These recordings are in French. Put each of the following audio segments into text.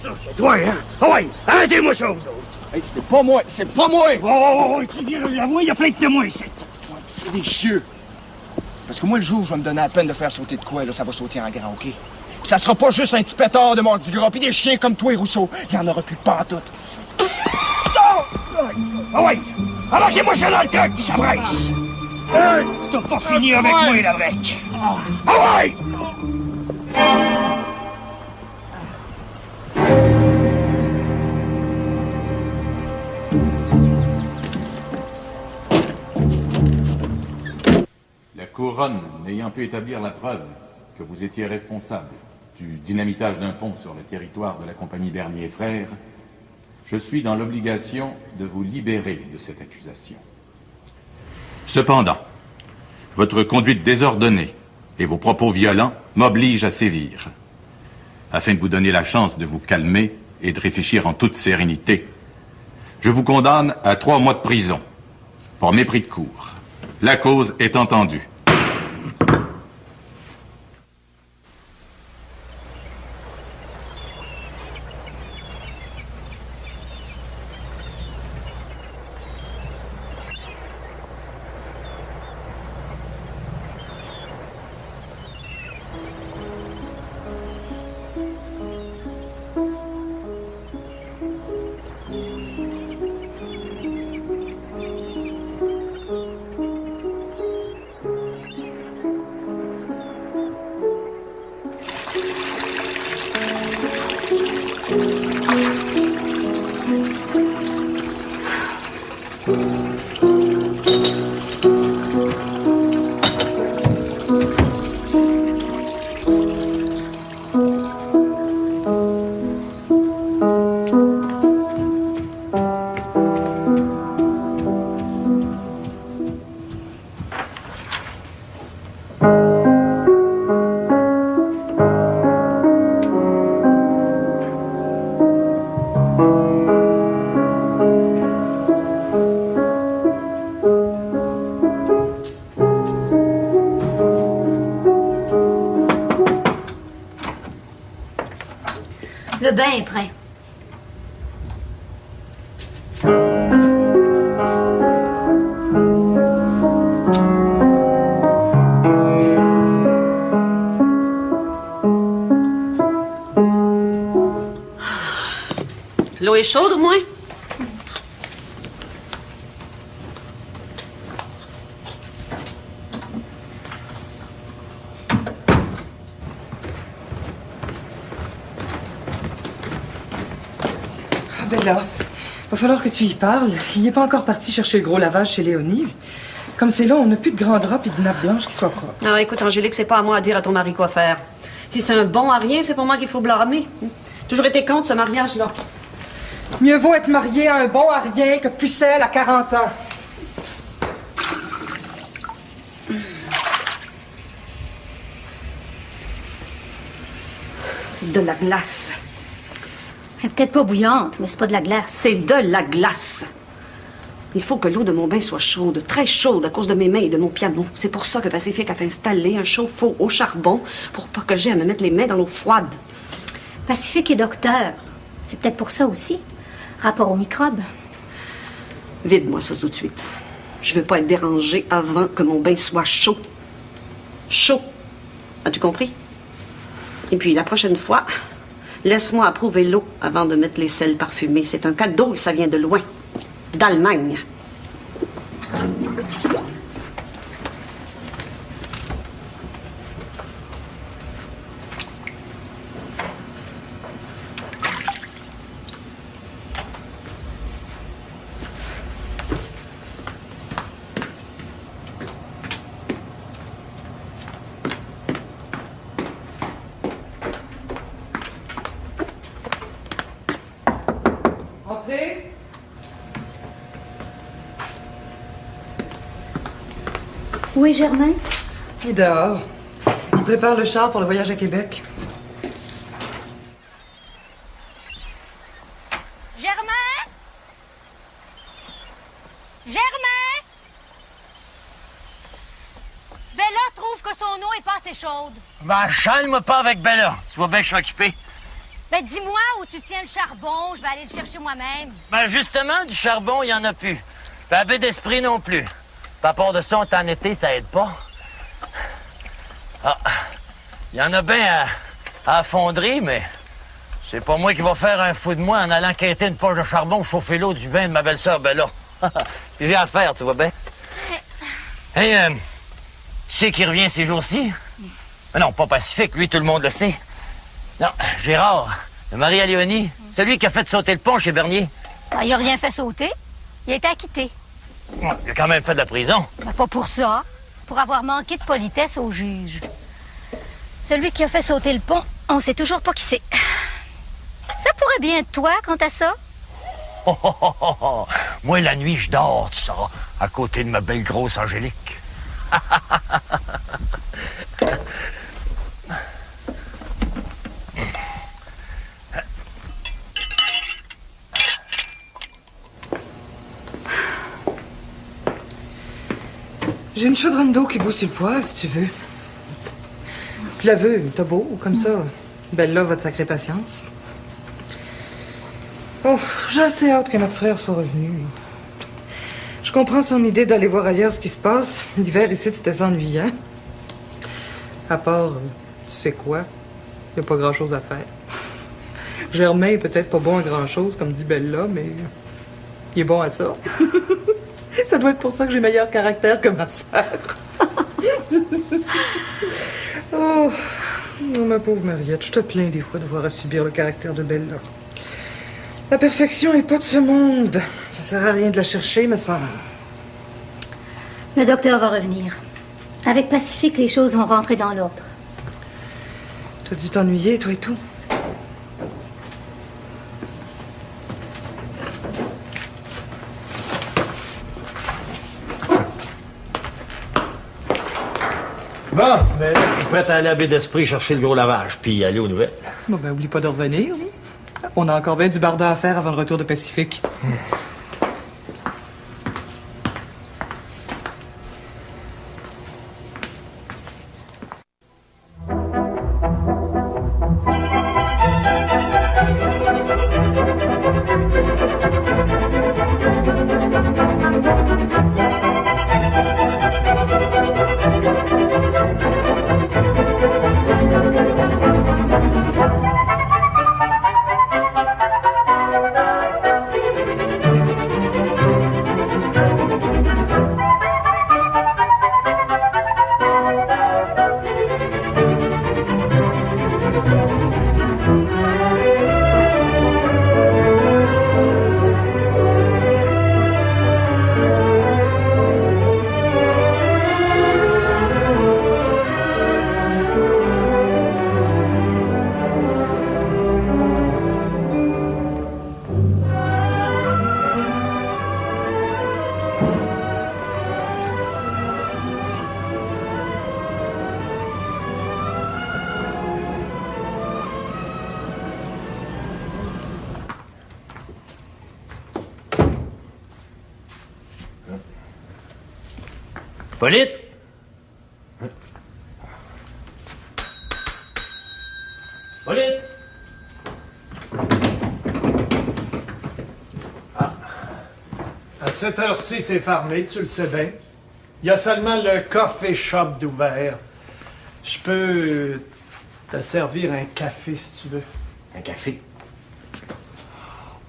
Ça, c'est toi, hein? Ah ouais, arrêtez-moi ça, vous autres! Hey, c'est pas moi! C'est pas moi! Oh, tu viens de l'avouer, il y a plein de témoins ici! Ouais, c'est des chieux! Parce que moi, le jour où je vais me donner la peine de faire sauter de quoi, là, ça va sauter en grand, OK? Puis ça sera pas juste un petit pétard de Mardi Gras, puis des chiens comme toi et Rousseau. Il y en aura plus pas en tout. Ah ouais! Arrangez-moi ça dans le cœur, qui s'abraisse! T'as pas fini avec moi, la brec! Ah ouais! La couronne n'ayant pu établir la preuve que vous étiez responsable du dynamitage d'un pont sur le territoire de la compagnie Bernier et Frères, je suis dans l'obligation de vous libérer de cette accusation. Cependant, votre conduite désordonnée et vos propos violents m'obligent à sévir. Afin de vous donner la chance de vous calmer et de réfléchir en toute sérénité, je vous condamne à 3 mois de prison pour mépris de cour. La cause est entendue. Le bain est prêt. L'eau est chaude au moins? Bella, va falloir que tu y parles. Il n'est pas encore parti chercher le gros lavage chez Léonie. Comme c'est là, on n'a plus de grands draps et de nappes blanches qui soient propres. Ah, écoute, Angélique, c'est pas à moi à dire à ton mari quoi faire. Si c'est un bon à rien, c'est pour moi qu'il faut blâmer. Toujours été contre ce mariage-là. Mieux vaut être marié à un bon à rien que pucelle à 40 ans. C'est de la glace. Elle est peut-être pas bouillante, mais c'est pas de la glace. C'est de la glace. Il faut que l'eau de mon bain soit chaude, très chaude, à cause de mes mains et de mon piano. C'est pour ça que Pacifique a fait installer un chauffe-eau au charbon pour pas que j'aie à me mettre les mains dans l'eau froide. Pacifique est docteur. C'est peut-être pour ça aussi. Rapport aux microbes. Vide-moi ça tout de suite. Je veux pas être dérangée avant que mon bain soit chaud. Chaud. As-tu compris? Et puis, la prochaine fois, laisse-moi approuver l'eau avant de mettre les sels parfumés. C'est un cadeau et ça vient de loin. D'Allemagne. Où est Germain? Il est dehors. Il prépare le char pour le voyage à Québec. Germain? Germain? Bella trouve que son eau est pas assez chaude. Ben, chale-moi pas avec Bella. Tu vois bien que je suis occupé. Ben, dis-moi où tu tiens le charbon. Je vais aller le chercher moi-même. Ben, justement, du charbon, il y en a plus. Puis la baie d'esprit non plus. Puis à part de ça, on est en été, ça aide pas. Ah, il y en a bien à fondrer, mais c'est pas moi qui va faire un fou de moi en allant quêter une poche de charbon, chauffer l'eau du bain de ma belle-sœur Bella. Puis j'ai à le faire, tu vois bien. Hey, tu sais qui revient ces jours-ci? Mais non, pas Pacifique, lui, tout le monde le sait. Non, Gérard, le mari à Léonie, celui qui a fait sauter le pont chez Bernier. Ben, il a rien fait sauter. Il a été acquitté. Ouais, il a quand même fait de la prison. Ben, pas pour ça. Pour avoir manqué de politesse au juge. Celui qui a fait sauter le pont, on sait toujours pas qui c'est. Ça pourrait bien être toi, quant à ça? Oh, oh, oh, oh, oh. Moi, la nuit, je dors, tu sauras, à côté de ma belle grosse Angélique. J'ai une chaudronne d'eau qui bout sur le poêle, si tu veux. Si tu la veux, t'as beau, comme ça. Bella va te sacrer patience. Oh, j'ai assez hâte que notre frère soit revenu. Je comprends son idée d'aller voir ailleurs ce qui se passe. L'hiver ici, c'était ennuyant. À part, tu sais quoi? Il n'y a pas grand-chose à faire. Germain est peut-être pas bon à grand-chose, comme dit Bella, mais il est bon à ça. Ça doit être pour ça que j'ai meilleur caractère que ma sœur. Oh, ma pauvre Mariette, je te plains des fois de voir à subir le caractère de Bella. La perfection n'est pas de ce monde. Ça sert à rien de la chercher, mais ça... Le docteur va revenir. Avec Pacifique, les choses vont rentrer dans l'ordre. T'as dû t'ennuyer, toi et tout. Bon, mais là, je suis prêt à aller à baie d'esprit chercher le gros lavage, puis aller aux nouvelles. Bon, ben, oublie pas de revenir. On a encore bien du barda à faire avant le retour de Pacifique. Polyte? Polyte? Ah. À cette heure-ci, c'est fermé, tu le sais bien. Il y a seulement le coffee shop d'ouvert. Je peux te servir un café si tu veux. Un café?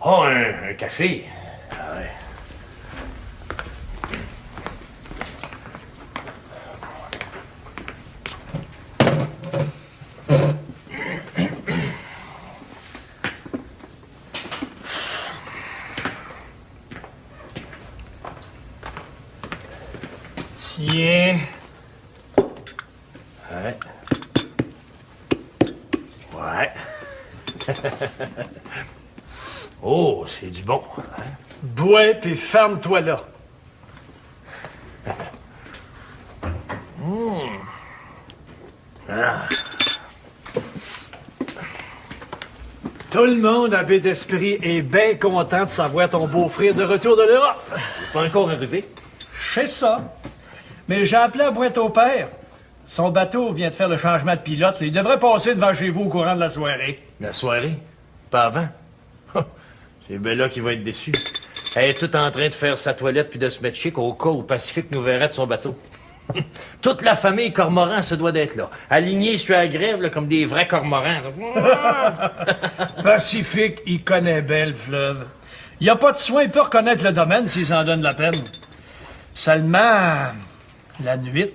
Oh, un café? Ah ouais. Tiens. Ouais. Ouais. Oh, c'est du bon. Hein? Bois puis ferme-toi là. Ah. Tout le monde à baie d'esprit est bien content de savoir ton beau-frère de retour de l'Europe. C'est pas encore arrivé? Je sais ça. Mais j'ai appelé à Pointe-au-Père. Son bateau vient de faire le changement de pilote. Il devrait passer devant chez vous au courant de la soirée. La soirée? Pas avant? C'est Bella qui va être déçue. Elle est toute en train de faire sa toilette puis de se mettre chic au cas où Pacifique nous verrait de son bateau. Toute la famille Cormoran se doit d'être là, alignée sur la grève là, comme des vrais cormorans. Pacifique, il connaît bien le fleuve. Il n'y a pas de soin, il peut reconnaître le domaine s'il s'en donne la peine. Seulement, la nuit,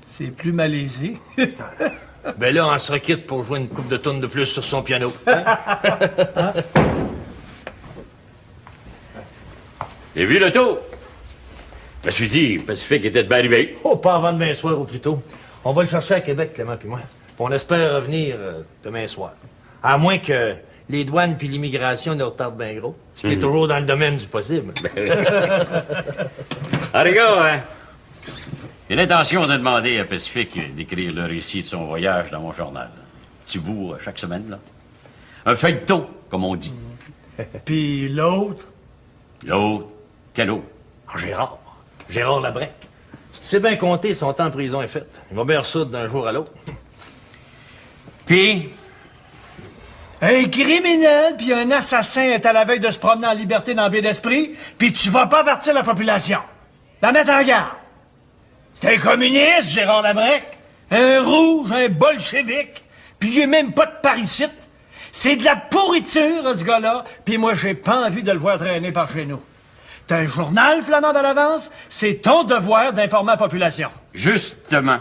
c'est plus malaisé. Ben là, on se requitte pour jouer une coupe de tonnes de plus sur son piano. J'ai vu le taux. Je me suis dit, Pacifique était de bien arrivé. Oh, pas avant demain soir ou plus tôt. On va le chercher à Québec, Clément puis moi. On espère revenir demain soir. À moins que les douanes puis l'immigration nous retardent bien gros. Ce qui est toujours dans le domaine du possible. Ah, les gars, hein? J'ai l'intention de demander à Pacifique d'écrire le récit de son voyage dans mon journal. Petit bout chaque semaine, là. Un feuilleton, comme on dit. Puis l'autre? L'autre? Quel autre? Gérard. Gérard Labrec. Si tu sais bien compter, son temps en prison est fait. Il va bien ressoudre d'un jour à l'autre. Puis? Un criminel puis un assassin est à la veille de se promener en liberté dans la baie d'Esprit, puis tu vas pas avertir la population. La mettre en garde. C'est un communiste, Gérard Labrec. Un rouge, un bolchevique. Puis il est même pas de paricite. C'est de la pourriture, ce gars-là. Puis moi, j'ai pas envie de le voir traîner par chez nous. T'as un journal, Flamand de l'Avance. C'est ton devoir d'informer la population. Justement.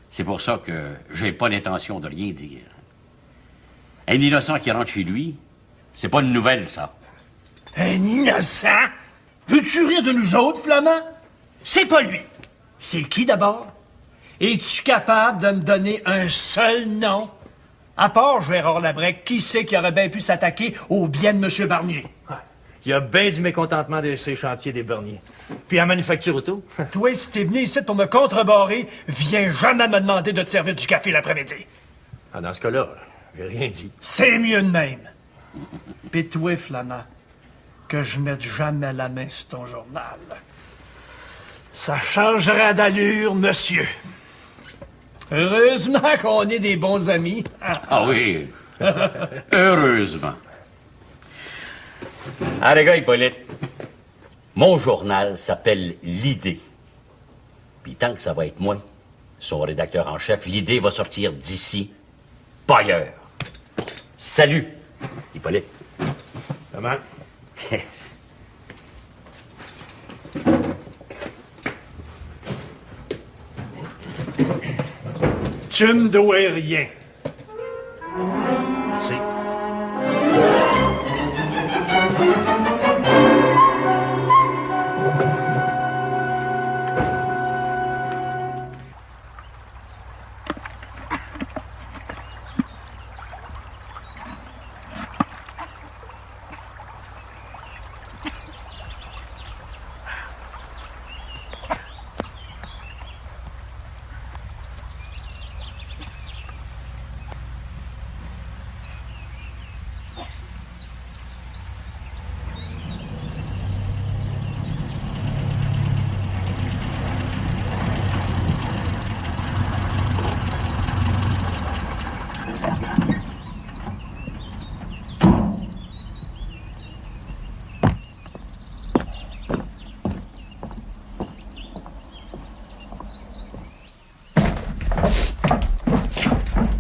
C'est pour ça que j'ai pas l'intention de rien dire. Un innocent qui rentre chez lui, c'est pas une nouvelle, ça. Un innocent? Veux-tu rire de nous autres, Flamand? C'est pas lui. C'est qui, d'abord? Es-tu capable de me donner un seul nom? À part Gérard Labrec, qui c'est qui aurait bien pu s'attaquer au bien de M. Barnier? Il y a bien du mécontentement de ces chantiers des Berniers. Puis à Manufacture Auto. Toi, si t'es venu ici pour me contrebarrer, viens jamais me demander de te servir du café l'après-midi. Ah, dans ce cas-là, j'ai rien dit. C'est mieux de même. Pis toi, Flamand, que je mette jamais la main sur ton journal. Ça changera d'allure, monsieur. Heureusement qu'on est des bons amis. Ah oui. Heureusement. Ah, les gars, Hippolyte, mon journal s'appelle L'Idée. Puis tant que ça va être moi, son rédacteur en chef, l'idée va sortir d'ici, pas ailleurs. Salut, Hippolyte. Comment? Tu me dois rien. Merci.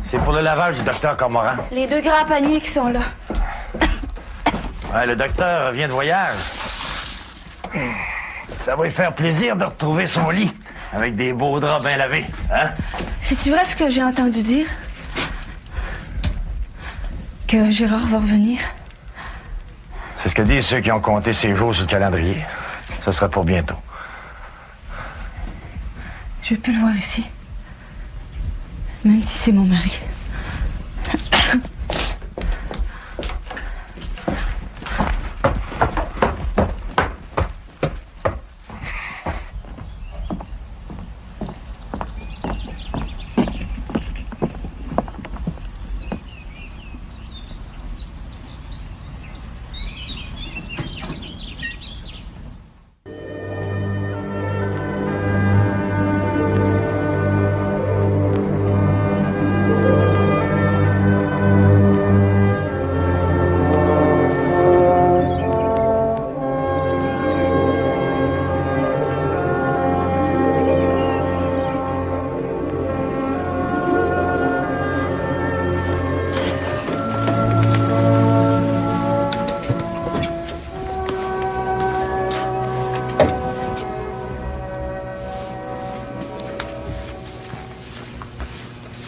C'est pour le lavage du docteur Cormoran. Les deux grands paniers qui sont là. Ouais, le docteur vient de voyage. Ça va lui faire plaisir de retrouver son lit avec des beaux draps bien lavés, hein? C'est-tu vrai ce que j'ai entendu dire? Que Gérard va revenir? C'est ce que disent ceux qui ont compté ses jours sur le calendrier. Ce sera pour bientôt. Je veux plus le voir ici. Même si c'est mon mari.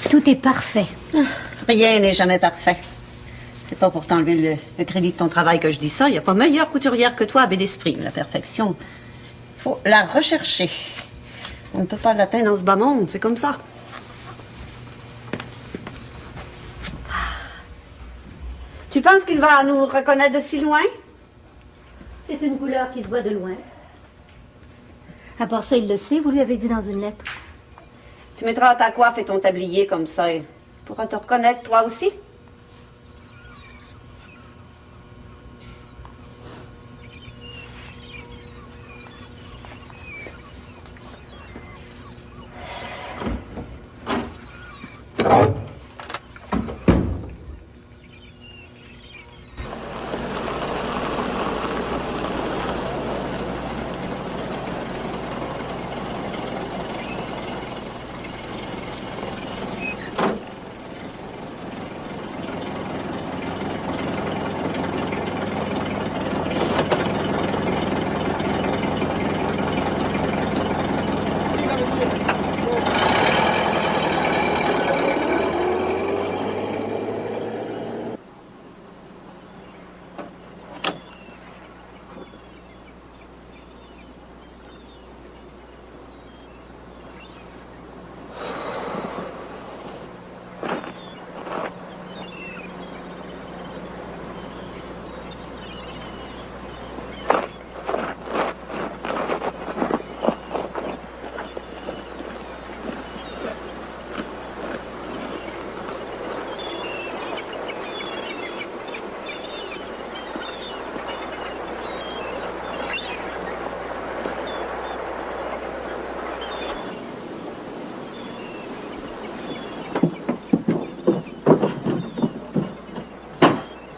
Tout est parfait. Rien n'est jamais parfait. C'est pas pour t'enlever le crédit de ton travail que je dis ça. Il n'y a pas meilleure couturière que toi à Bel-Esprit. La perfection, il faut la rechercher. On ne peut pas l'atteindre dans ce bas monde, c'est comme ça. Tu penses qu'il va nous reconnaître de si loin? C'est une couleur qui se voit de loin. À part ça, il le sait, vous lui avez dit dans une lettre. Tu mettras ta coiffe et ton tablier comme ça. Il pourra te reconnaître, toi aussi.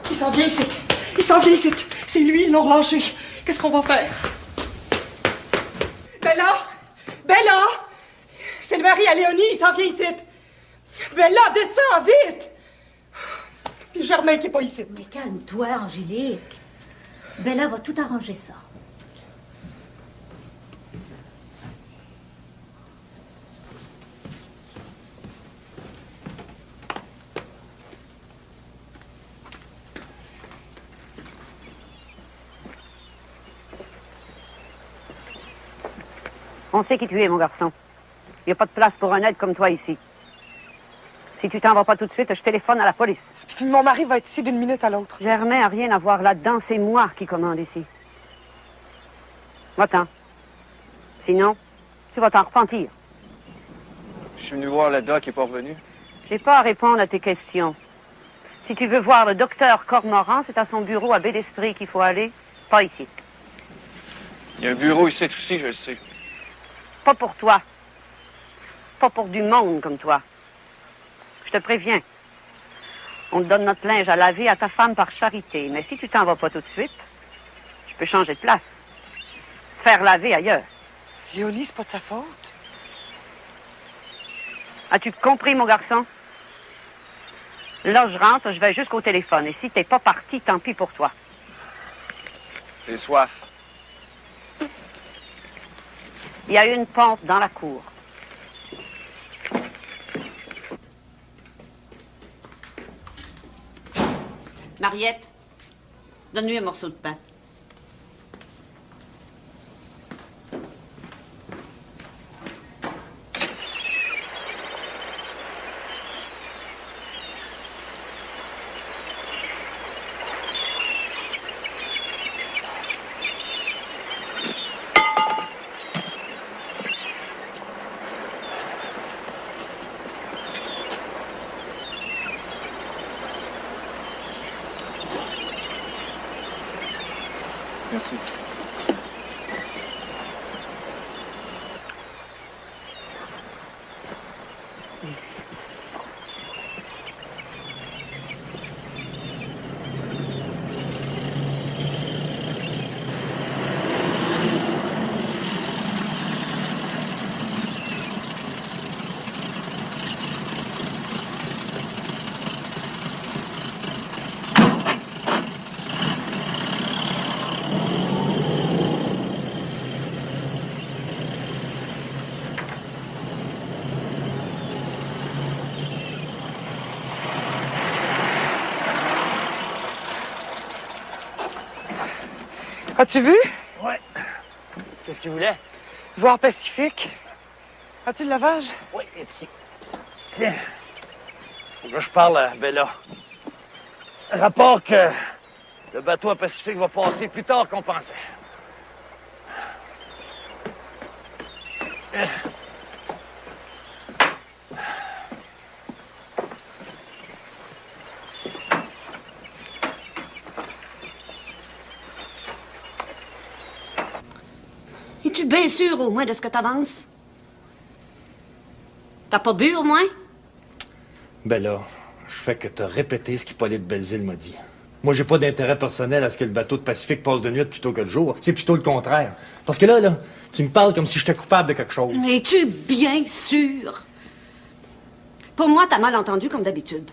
Il s'en vient ici. C'est lui, ils l'ont relâché. Qu'est-ce qu'on va faire? Bella! Bella! C'est le mari à Léonie, il s'en vient ici. Bella, descends vite! Puis Germain qui est pas ici. Mais calme-toi, Angélique. Bella va tout arranger ça. On sait qui tu es, mon garçon. Il n'y a pas de place pour un aide comme toi ici. Si tu t'en vas pas tout de suite, je téléphone à la police. Mon mari va être ici d'une minute à l'autre. Germain a rien à voir là-dedans, c'est moi qui commande ici. Va-t'en. Sinon, tu vas t'en repentir. Je suis venu voir le doc qui n'est pas revenu. J'ai pas à répondre à tes questions. Si tu veux voir le docteur Cormoran, c'est à son bureau à Bel-Esprit qu'il faut aller, pas ici. Il y a un bureau ici aussi, je le sais. Pas pour toi. Pas pour du monde comme toi. Je te préviens. On te donne notre linge à laver à ta femme par charité. Mais si tu t'en vas pas tout de suite, je peux changer de place. Faire laver ailleurs. Léonie, c'est pas de sa faute. As-tu compris, mon garçon? Là, je rentre, je vais jusqu'au téléphone. Et si t'es pas parti, tant pis pour toi. J'ai soif. Il y a une pompe dans la cour. Mariette, donne-lui un morceau de pain. Merci. As-tu vu? Ouais. Qu'est-ce qu'il voulait? Voir Pacifique. As-tu le lavage? Oui, il est ici. Tiens. Faut que je parle à Bella. Rapport que le bateau à Pacifique va passer plus tard qu'on pensait. Es-tu bien sûr au moins de ce que t'avances? T'as pas bu au moins? Ben là, je fais que te répéter ce qu'Hippolyte Belzile m'a dit. Moi, j'ai pas d'intérêt personnel à ce que le bateau de Pacifique passe de nuit plutôt que de jour. C'est plutôt le contraire. Parce que là, tu me parles comme si j'étais coupable de quelque chose. Es-tu bien sûr? Pour moi, t'as mal entendu comme d'habitude.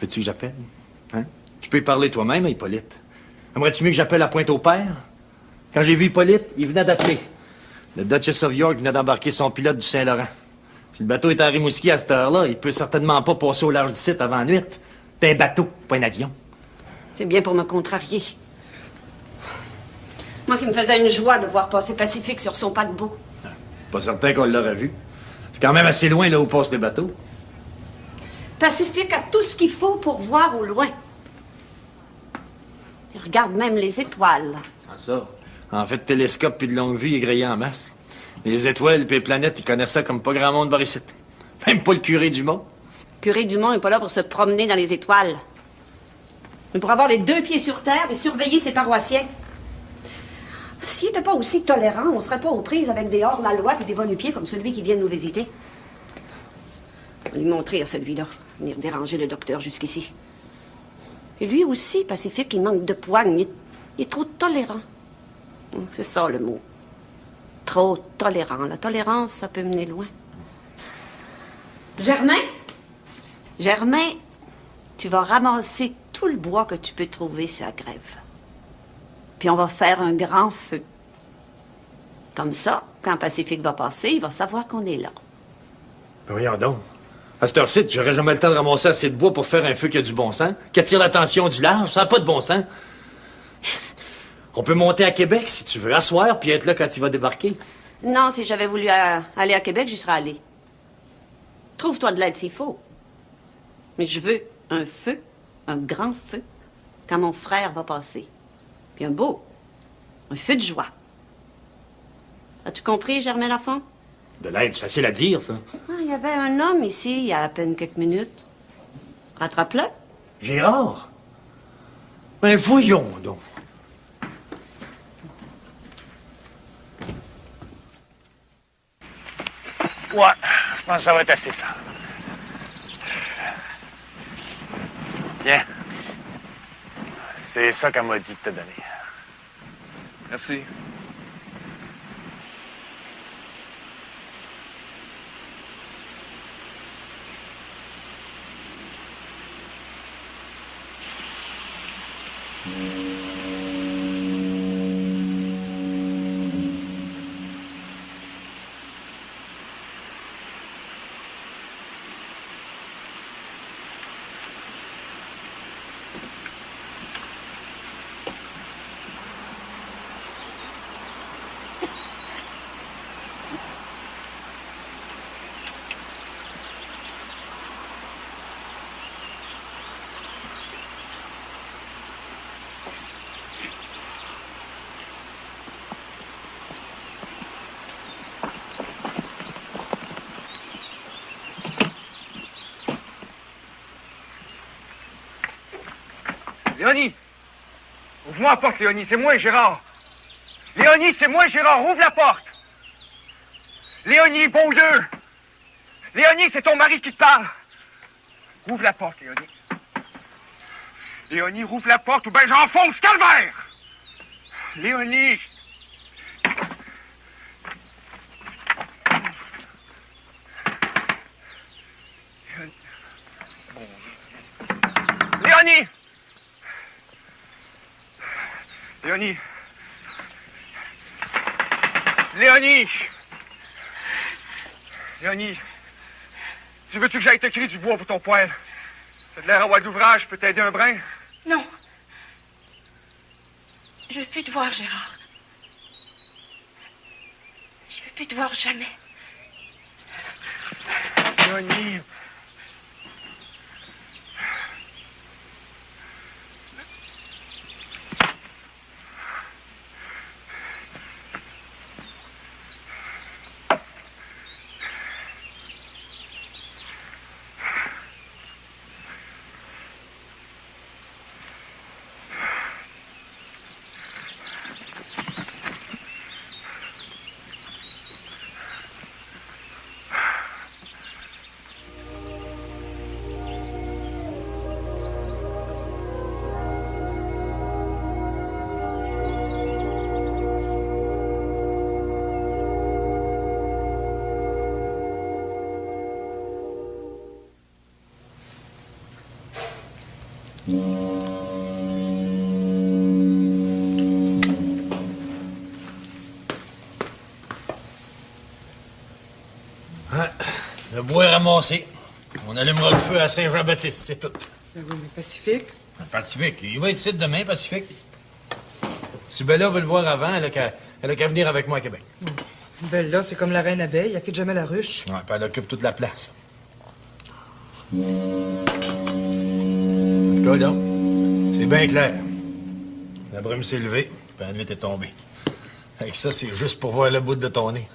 Veux-tu que j'appelle? Hein? Tu peux y parler toi-même à Hippolyte. Aimerais-tu mieux que j'appelle à Pointe-au-Père? Quand j'ai vu Hippolyte, il venait d'appeler. Le Duchess of York venait d'embarquer son pilote du Saint-Laurent. Si le bateau est à Rimouski à cette heure-là, il peut certainement pas passer au large du site avant nuit. C'est un bateau, pas un avion. C'est bien pour me contrarier. Moi qui me faisais une joie de voir passer Pacifique sur son paquebot. Pas certain qu'on l'aurait vu. C'est quand même assez loin là où passent les bateaux. Pacifique a tout ce qu'il faut pour voir au loin. Il regarde même les étoiles. Ah, ça. En fait, télescope puis de longue vue, il est grillé en masse. Les étoiles puis les planètes, ils connaissent ça comme pas grand monde par ici. Même pas le curé Dumont. Le curé Dumont n'est pas là pour se promener dans les étoiles. Mais pour avoir les deux pieds sur terre et surveiller ses paroissiens. S'il n'était pas aussi tolérant, on serait pas aux prises avec des hors-la-loi et des va-nu-pieds comme celui qui vient nous visiter. On va lui montrer à celui-là, venir déranger le docteur jusqu'ici. Et lui aussi, Pacifique, il manque de poigne. Il est trop tolérant. C'est ça le mot. Trop tolérant. La tolérance, ça peut mener loin. Germain? Germain, tu vas ramasser tout le bois que tu peux trouver sur la grève. Puis on va faire un grand feu. Comme ça, quand Pacifique va passer, il va savoir qu'on est là. Ben voyons donc. À cette heure-ci, j'aurais jamais le temps de ramasser assez de bois pour faire un feu qui a du bon sens, qui attire l'attention du large. Ça n'a pas de bon sens. On peut monter à Québec, si tu veux, asseoir, puis être là quand il va débarquer. Non, si j'avais voulu aller à Québec, j'y serais allée. Trouve-toi de l'aide s'il faut. Mais je veux un feu, un grand feu, quand mon frère va passer. Puis un feu de joie. As-tu compris, Germain Lafont? De l'aide, c'est facile à dire, ça. Ah, il y avait un homme ici, il y a à peine quelques minutes. Rattrape-le. Gérard? Ben voyons donc. Ouais, je pense que ça va être assez, ça. Tiens. C'est ça qu'elle m'a dit de te donner. Merci. Léonie! Ouvre-moi la porte, Léonie, c'est moi, Gérard! Léonie, c'est moi, Gérard, ouvre la porte! Léonie, bon Dieu! Léonie, c'est ton mari qui te parle! Ouvre la porte, Léonie. Léonie, ouvre la porte ou ben j'enfonce calvaire! Léonie! Léonie! Léonie! Léonie! Léonie! Tu veux-tu que j'aille te crier du bois pour ton poêle? T'as de l'air à avoir d'ouvrage, je peux t'aider un brin? Non. Je veux plus te voir, Gérard. Je veux plus te voir jamais. Johnny. Le bois est ramassé. On allumera le feu à Saint-Jean-Baptiste, c'est tout. Ben oui, mais Pacifique. Pacifique, il va être ici demain, Pacifique. Si Bella veut le voir avant, elle a qu'à venir avec moi à Québec. Bella, c'est comme la reine abeille, elle quitte jamais la ruche. Ouais, puis elle occupe toute la place. En tout cas, là, c'est bien clair. La brume s'est levée, puis la nuit est tombée. Avec ça, c'est juste pour voir le bout de ton nez.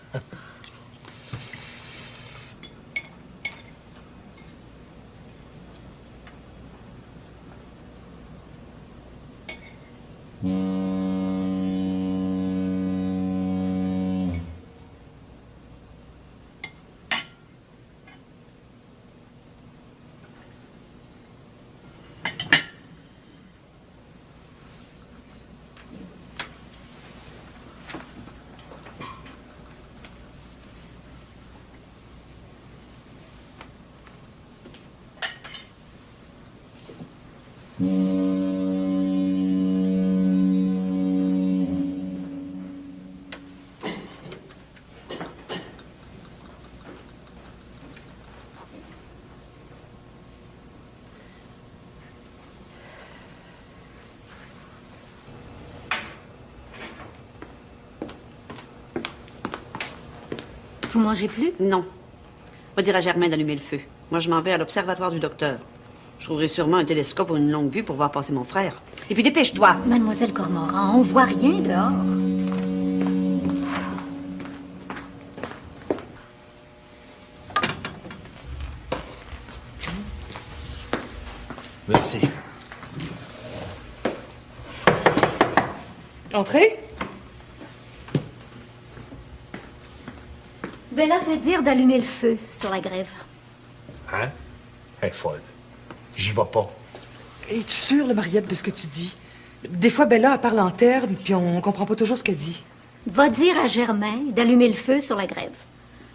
Vous mangez plus? Non. Va dire à Germain d'allumer le feu. Moi, je m'en vais à l'observatoire du docteur. Je trouverai sûrement un télescope ou une longue vue pour voir passer mon frère. Et puis dépêche-toi. Mademoiselle Cormoran, on voit rien dehors. Merci. Entrez. Bella fait dire d'allumer le feu sur la grève. Hein? Elle est folle. J'y vais pas. Es-tu sûre, le Mariette, de ce que tu dis? Des fois, Bella, elle parle en termes, puis on comprend pas toujours ce qu'elle dit. Va dire à Germain d'allumer le feu sur la grève.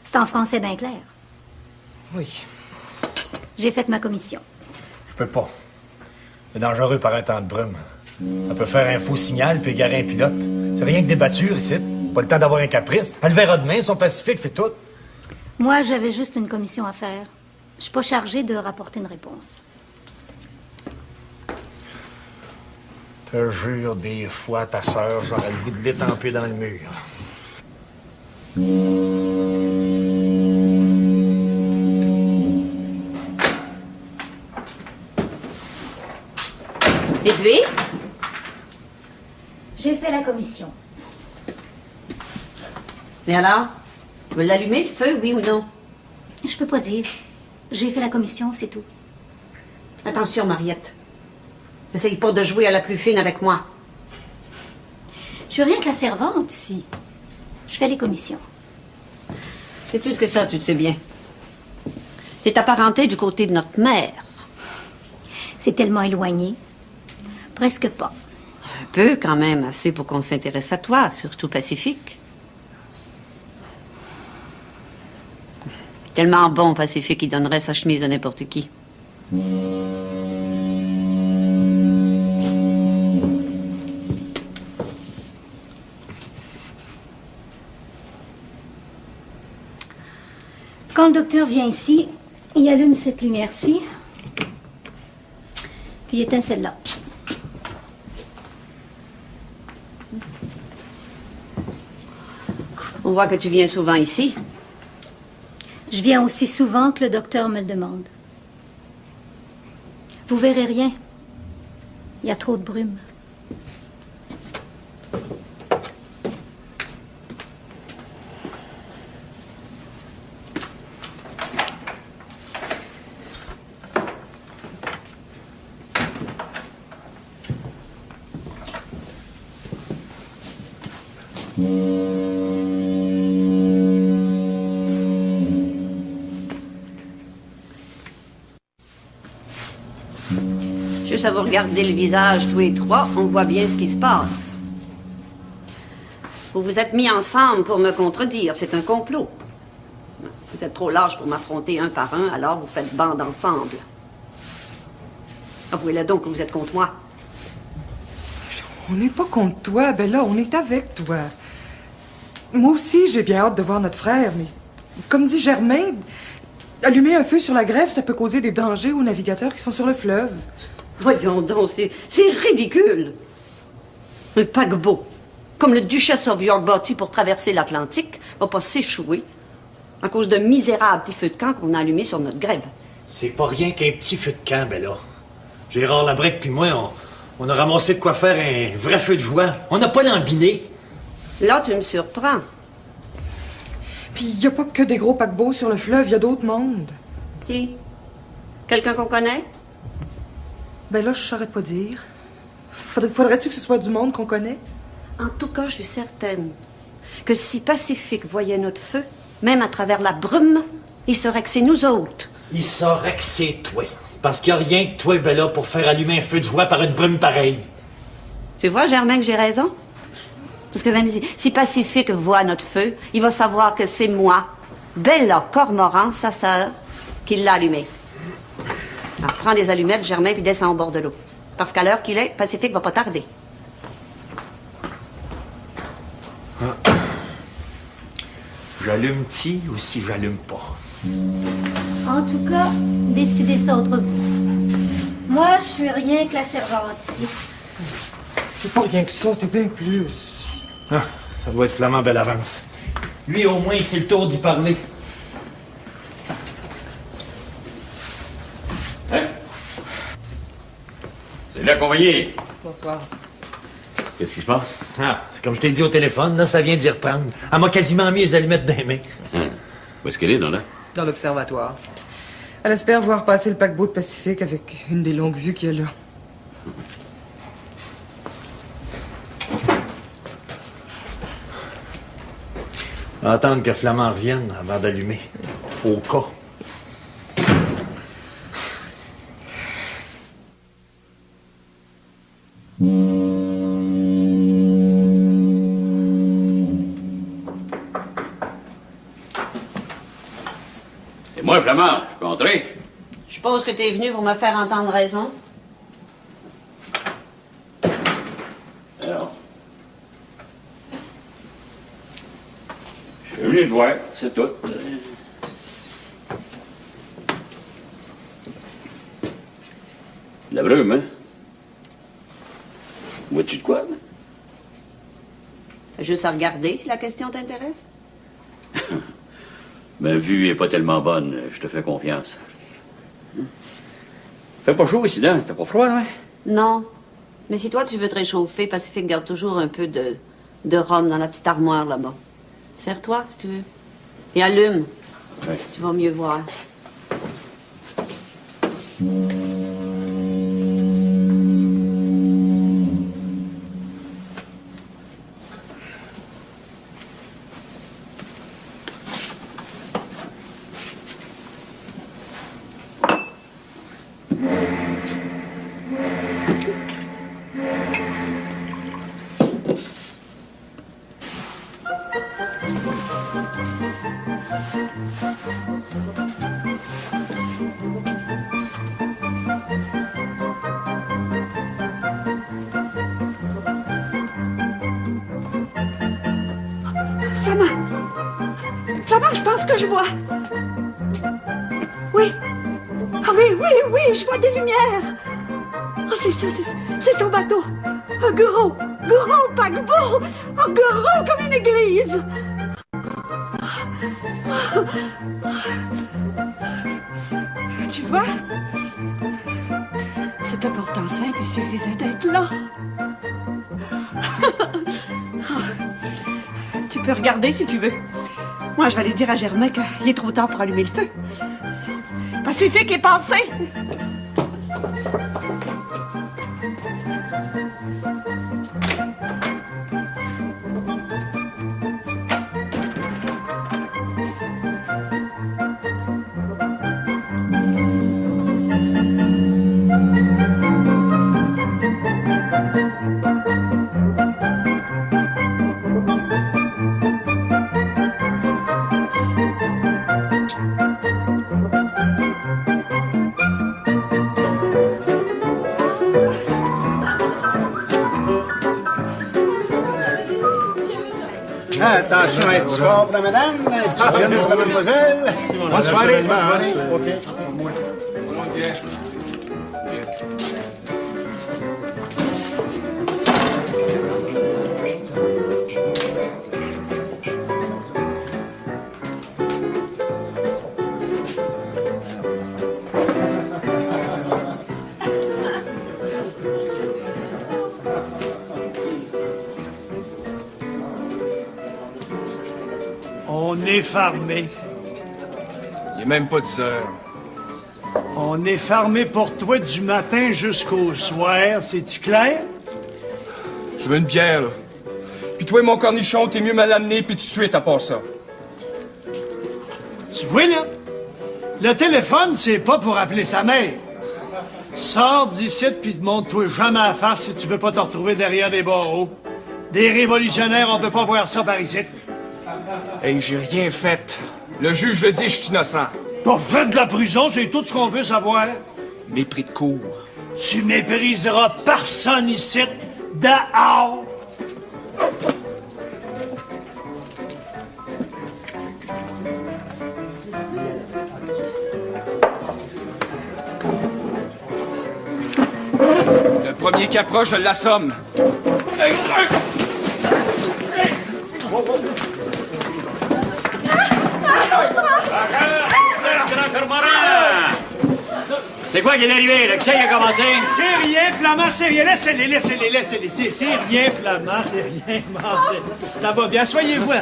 C'est en français bien clair. Oui. J'ai fait ma commission. Je peux pas. C'est dangereux par un temps de brume. Ça peut faire un faux signal puis égarer un pilote. C'est rien que des battures ici. Pas le temps d'avoir un caprice. Elle verra demain, son Pacifique, c'est tout. Moi, j'avais juste une commission à faire. Je suis pas chargée de rapporter une réponse. Te jure, des fois, ta sœur, j'aurais le goût de l'étamper dans le mur. Et puis? J'ai fait la commission. Et alors? Tu veux l'allumer, le feu, oui ou non? Je peux pas dire. J'ai fait la commission, c'est tout. Attention, Mariette. Essaye pas de jouer à la plus fine avec moi. Je suis rien que la servante ici. Je fais les commissions. C'est plus que ça, tu le sais bien. T'es apparentée du côté de notre mère. C'est tellement éloigné. Presque pas. Un peu, quand même, assez pour qu'on s'intéresse à toi, surtout Pacifique. Tellement bon, Pacifique, il donnerait sa chemise à n'importe qui. Quand le docteur vient ici, il allume cette lumière-ci, puis il éteint celle-là. On voit que tu viens souvent ici. Je viens aussi souvent que le docteur me le demande. Vous verrez rien. Il y a trop de brume. Juste à vous regarder le visage tous les trois, on voit bien ce qui se passe. Vous vous êtes mis ensemble pour me contredire. C'est un complot. Vous êtes trop lâches pour m'affronter un par un, alors vous faites bande ensemble. Avouez-le donc que vous êtes contre moi. On n'est pas contre toi, Bella, on est avec toi. Moi aussi, j'ai bien hâte de voir notre frère, mais comme dit Germain, allumer un feu sur la grève, ça peut causer des dangers aux navigateurs qui sont sur le fleuve. Voyons donc, c'est ridicule. Un paquebot, comme le Duchess of York bâti pour traverser l'Atlantique, va pas s'échouer à cause de misérables petits feux de camp qu'on a allumés sur notre grève. C'est pas rien qu'un petit feu de camp, Bella. Gérard Labrec puis moi, on a ramassé de quoi faire un vrai feu de joie. On n'a pas l'embiné. Là, tu me surprends. Puis il n'y a pas que des gros paquebots sur le fleuve, il y a d'autres mondes. Qui? Quelqu'un qu'on connaît? Ben là, je saurais pas dire. Faudrait-tu que ce soit du monde qu'on connaît? En tout cas, je suis certaine que si Pacifique voyait notre feu, même à travers la brume, il saurait que c'est nous autres. Il saurait que c'est toi. Parce qu'il n'y a rien que toi, Bella, pour faire allumer un feu de joie par une brume pareille. Tu vois, Germain, que j'ai raison? Parce que même si Pacifique voit notre feu, il va savoir que c'est moi, Bella Cormoran, sa sœur, qui l'a allumé. Alors, prends des allumettes, Germain, puis descends au bord de l'eau. Parce qu'à l'heure qu'il est, Pacifique va pas tarder. Ah. J'allume-tu ou si j'allume pas? En tout cas, décidez ça entre vous. Moi, je suis rien que la servante ici. C'est pas rien que ça, t'es bien plus. Ah, ça doit être Flamand Bellavance. Lui, au moins, c'est le tour d'y parler. Hein? C'est là qu'on va y est. Bonsoir. Qu'est-ce qui se passe? Ah, c'est comme je t'ai dit au téléphone, là, ça vient d'y reprendre. Elle m'a quasiment mis les allumettes dans les mains. Hein? Où est-ce qu'elle est, là? Dans l'observatoire. Elle espère voir passer le paquebot de Pacifique avec une des longues vues qu'il y a là. On va attendre que Flamand revienne avant d'allumer. Au cas. C'est moi, Flamand. Je peux entrer? Je suppose que t'es venu pour me faire entendre raison. Alors? Je suis venu te voir, c'est tout. De la brume, hein? Vois-tu de quoi? T'as juste à regarder si la question t'intéresse. Ma vue est pas tellement bonne, je te fais confiance. Fait pas chaud ici, là? T'as pas froid, ouais? Non. Mais si toi, tu veux te réchauffer, Pacifique garde toujours un peu de rhum dans la petite armoire là-bas. Serre-toi, si tu veux. Et allume. Ouais. Tu vas mieux voir. Flamand, je pense que je vois. Oui. Ah oui, je vois des lumières. Ah, c'est ça, c'est son bateau. Un gros paquebot. Un gros comme une église. Tu vois? C'était pourtant simple, il suffisait d'être là. Tu peux regarder si tu veux. Moi, je vais aller dire à Germain qu'il est trop tard pour allumer le feu. Pacifique est passé. Attention à être fort pour la madame, un petit jeune pour la mademoiselle. Bonne soirée, bonne soirée. OK. On est farmé. Il est même pas 10 heures. On est farmé pour toi du matin jusqu'au soir, c'est-tu clair? Je veux une bière, là. Puis toi, mon cornichon, t'es mieux mal amené, puis tout de suite à part ça. Tu vois, là? Le téléphone, c'est pas pour appeler sa mère. Sors d'ici, puis montre-toi jamais à face si tu veux pas te retrouver derrière des barreaux. Des révolutionnaires, on veut pas voir ça par ici. Hey, j'ai rien fait. Le juge le dit, je suis innocent. Pas fait de la prison, c'est tout ce qu'on veut savoir. Mépris de cour. Tu mépriseras personne ici, dehors. Le premier qui approche, je l'assomme. C'est quoi qui est arrivé, là? Qui c'est qui a commencé? C'est rien, Flamand, c'est rien. Laissez-les. C'est rien, Flamand, c'est rien. Ça va bien. Asseyez-vous.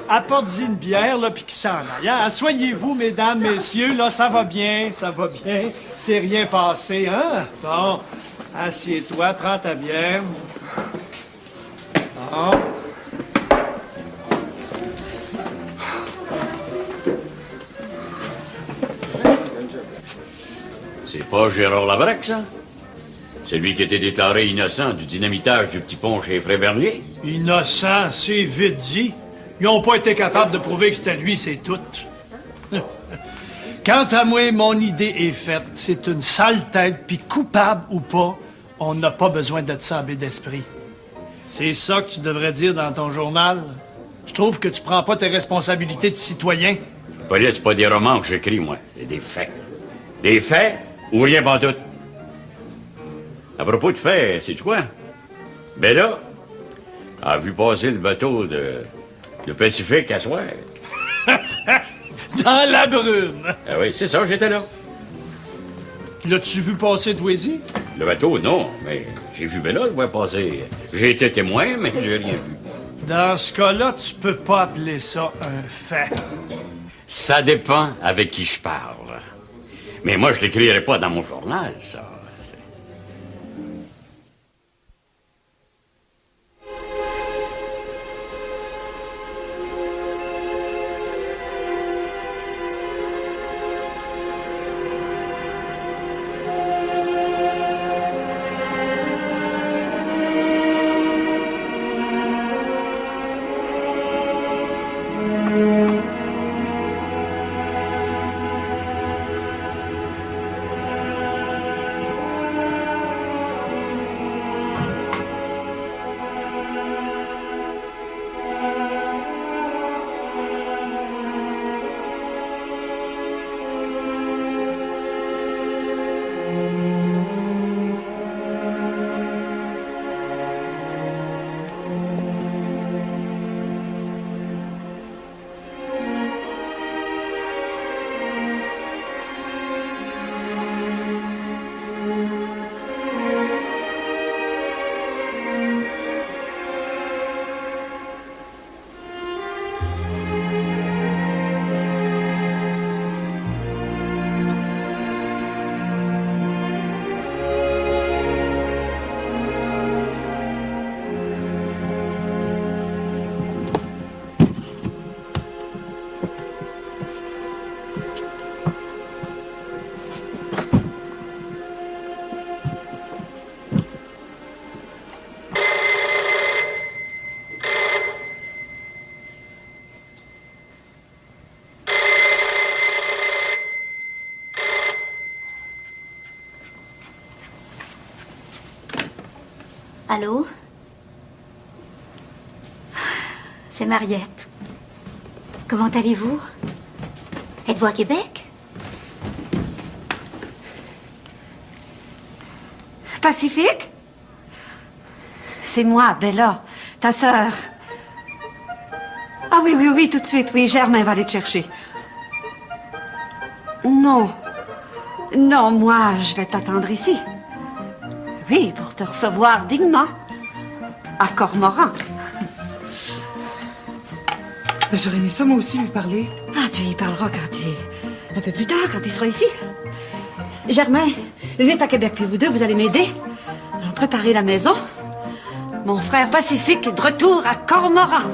Apporte-y une bière, là, puis qu'il s'en aille. Hein? Asseyez-vous, mesdames, messieurs, là, ça va bien. C'est rien passé, hein? Bon, assieds-toi, prends ta bière. Bon. C'est pas Gérard Labrec, ça? C'est lui qui a été déclaré innocent du dynamitage du petit pont chez Frère Bernier? Innocent, c'est vite dit. Ils n'ont pas été capables de prouver que c'était lui, c'est tout. Quant à moi, mon idée est faite. C'est une sale tête, puis coupable ou pas, on n'a pas besoin d'être sablé d'esprit. C'est ça que tu devrais dire dans ton journal. Je trouve que tu prends pas tes responsabilités de citoyen. Police, c'est pas des romans que j'écris, moi. C'est des faits. Des faits ou rien pas tout. À propos de faits, sais-tu quoi? Bella a vu passer le bateau de Pacifique à soir. Dans la brume. Ah oui, c'est ça, j'étais là. L'as-tu vu passer Douaisis? Le bateau, non, mais j'ai vu Bella le voir passer. J'ai été témoin, mais j'ai rien vu. Dans ce cas-là, tu peux pas appeler ça un fait. Ça dépend avec qui je parle. Mais moi, je l'écrirai pas dans mon journal, ça. Allô? C'est Mariette. Comment allez-vous? Êtes-vous à Québec? Pacifique? C'est moi, Bella, ta sœur. Ah oui, tout de suite, oui, Germain va aller te chercher. Non, moi, je vais t'attendre ici. Oui, pour te recevoir dignement. À Cormoran. J'aurais aimé ça, moi aussi, lui parler. Ah, tu y parleras un peu plus tard, quand il sera ici. Germain, vite à Québec, puis vous deux, vous allez m'aider. Nous allons préparer la maison. Mon frère Pacifique est de retour à Cormoran.